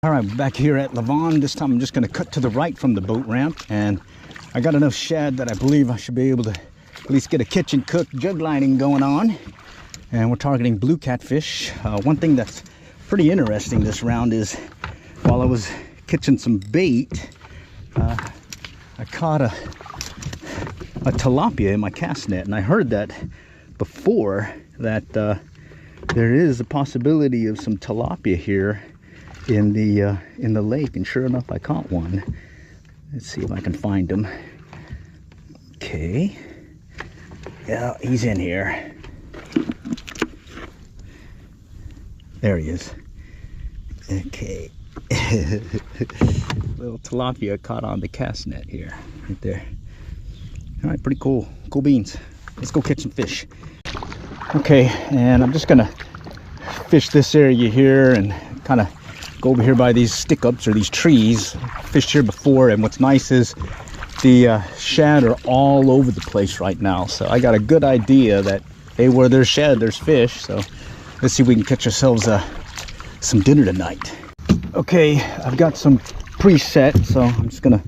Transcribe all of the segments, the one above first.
All right, back here at Lavon. This time I'm just going to cut to the right from the boat ramp, and I got enough shad that I believe I should be able to at least get a kitchen cook jug lining going on. And we're targeting blue catfish. One thing that's pretty interesting this round is while I was catching some bait, I caught a tilapia in my cast net, and I heard that before that there is a possibility of some tilapia here in the lake, and sure enough I caught one. Let's see if I can find him. Okay, yeah, he's in here. There he is. Okay. Little tilapia caught on the cast net here, right there. All right, pretty cool. Cool beans. Let's go catch some fish. Okay, and I'm just gonna fish this area here and kind of go over here by these stick-ups or these trees. Fished here before, and what's nice is the shad are all over the place right now. So I got a good idea that, hey, where there's shad, there's fish. So let's see if we can catch ourselves some dinner tonight. Okay, I've got some preset, so I'm just gonna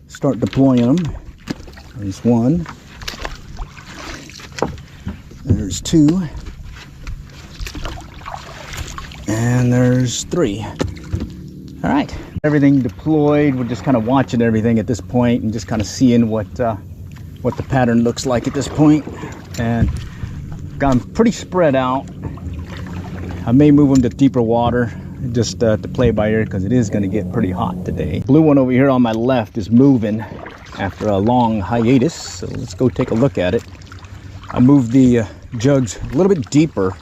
start deploying them. There's one. There's two. And there's three. All right, everything deployed. We're just kind of watching everything at this point and just kind of seeing what the pattern looks like at this point. And got them pretty spread out. I may move them to deeper water just to play by ear, because it is going to get pretty hot today. Blue one over here on my left is moving after a long hiatus, so let's go take a look at it. I moved the jugs a little bit deeper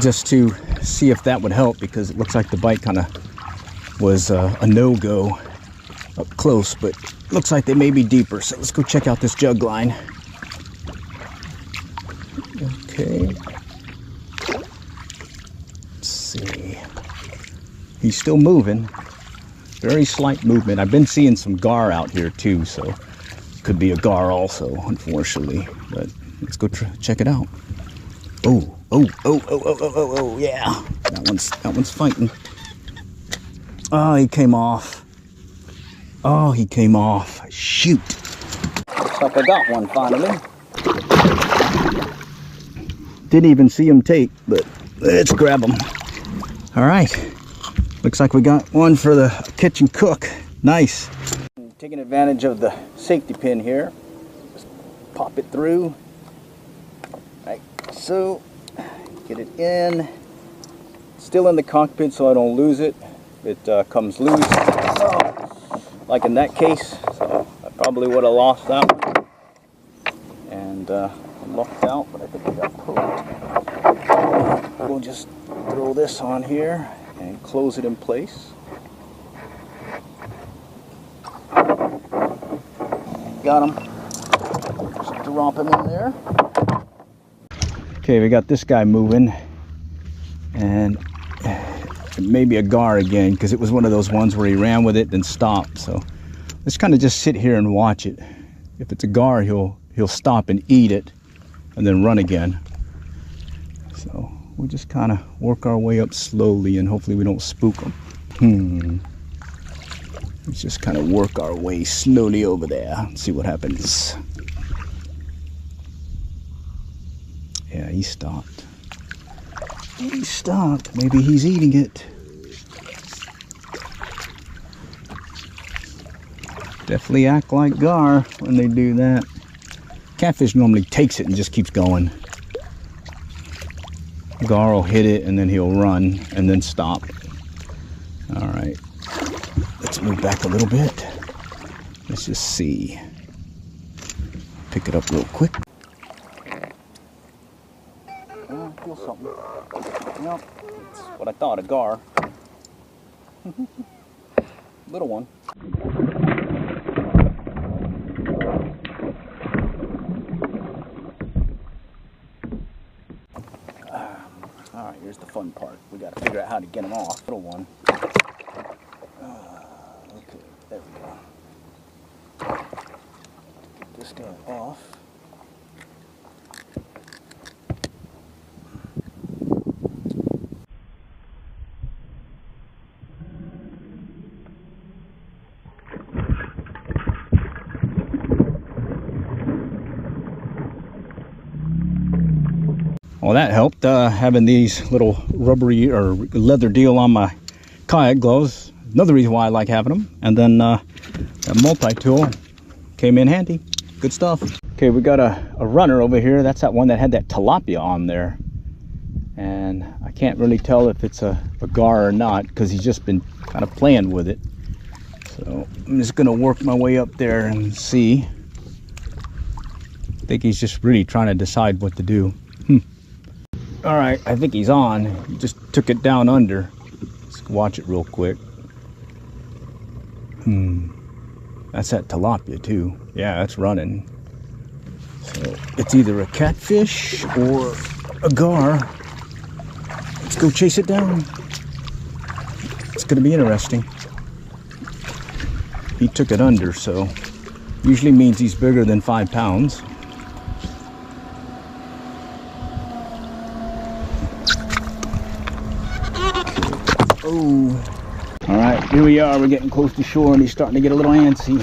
just to see if that would help, because it looks like the bite kind of was a no-go up close, but looks like they may be deeper. So let's go check out this jug line. Okay. Let's see. He's still moving. Very slight movement. I've been seeing some gar out here too, so could be a gar also, unfortunately. But let's go check it out. Oh, yeah. That one's fighting. Oh, he came off. Oh, he came off. Shoot. Looks like I got one finally. Didn't even see him take, but let's grab him. All right. Looks like we got one for the kitchen cook. Nice. Taking advantage of the safety pin here. Just pop it through. Like so. Get it in. Still in the cockpit so I don't lose it. It comes loose, like in that case, so I probably would have lost that one. And I'm locked out, but I think I got pulled. We'll just throw this on here and close it in place. Got him. Just drop him in there. Okay, we got this guy moving, and maybe a gar again, because it was one of those ones where he ran with it then stopped. So let's kind of just sit here and watch it. If it's a gar, he'll stop and eat it and then run again. So we'll just kind of work our way up slowly, and hopefully we don't spook him. Let's just kind of work our way slowly over there and see what happens. Yeah, he stopped. He stopped. Maybe he's eating it. Definitely act like gar when they do that. Catfish normally takes it and just keeps going. Gar will hit it and then he'll run and then stop. All right. Let's move back a little bit. Let's just see. Pick it up real quick. I feel something. Yep, it's what I thought, a gar. Little one. Alright, here's the fun part. We got to figure out how to get them off. Little one. Okay, there we go. Get this guy off. Well, that helped, having these little rubbery or leather deal on my kayak gloves. Another reason why I like having them. And then that multi-tool came in handy. Good stuff. Okay, we got a runner over here. That's that one that had that tilapia on there. And I can't really tell if it's a gar or not, because he's just been kind of playing with it. So I'm just gonna work my way up there and see. I think he's just really trying to decide what to do. All right, I think he's on. He just took it down under. Let's watch it real quick. That's that tilapia too. Yeah, that's running. So it's either a catfish or a gar. Let's go chase it down. It's gonna be interesting. He took it under, so usually means he's bigger than 5 pounds. Oh, all right, here we are. We're getting close to shore and he's starting to get a little antsy.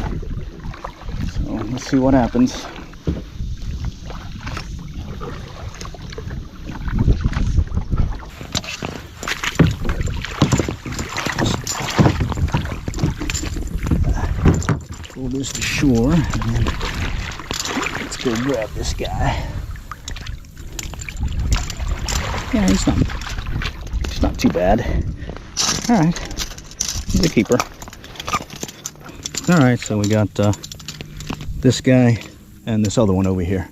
So let's see what happens. Pull this to shore and then let's go grab this guy. Yeah, he's not too bad. All right, he's a keeper. All right, so we got this guy and this other one over here.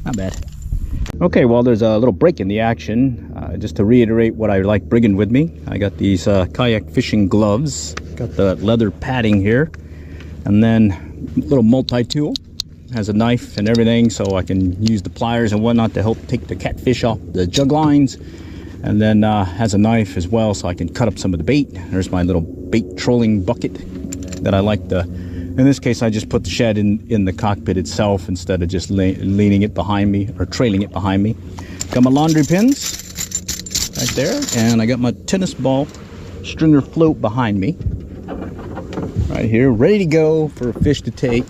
Not bad. Okay, well, there's a little break in the action. Just to reiterate what I like bringing with me, I got these kayak fishing gloves, got the leather padding here, and then a little multi-tool. Has a knife and everything, so I can use the pliers and whatnot to help take the catfish off the jug lines. And then has a knife as well, so I can cut up some of the bait. There's my little bait trolling bucket that I like to. In this case, I just put the shed in the cockpit itself instead of just leaning it behind me or trailing it behind me. Got my laundry pins right there, and I got my tennis ball stringer float behind me right here, ready to go for a fish to take.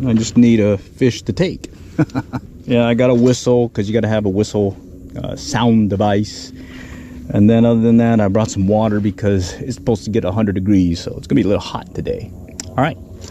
I just need a fish to take. Yeah, I got a whistle, because you got to have a whistle sound device. And then other than that, I brought some water because it's supposed to get 100 degrees, so it's gonna be a little hot today. All right,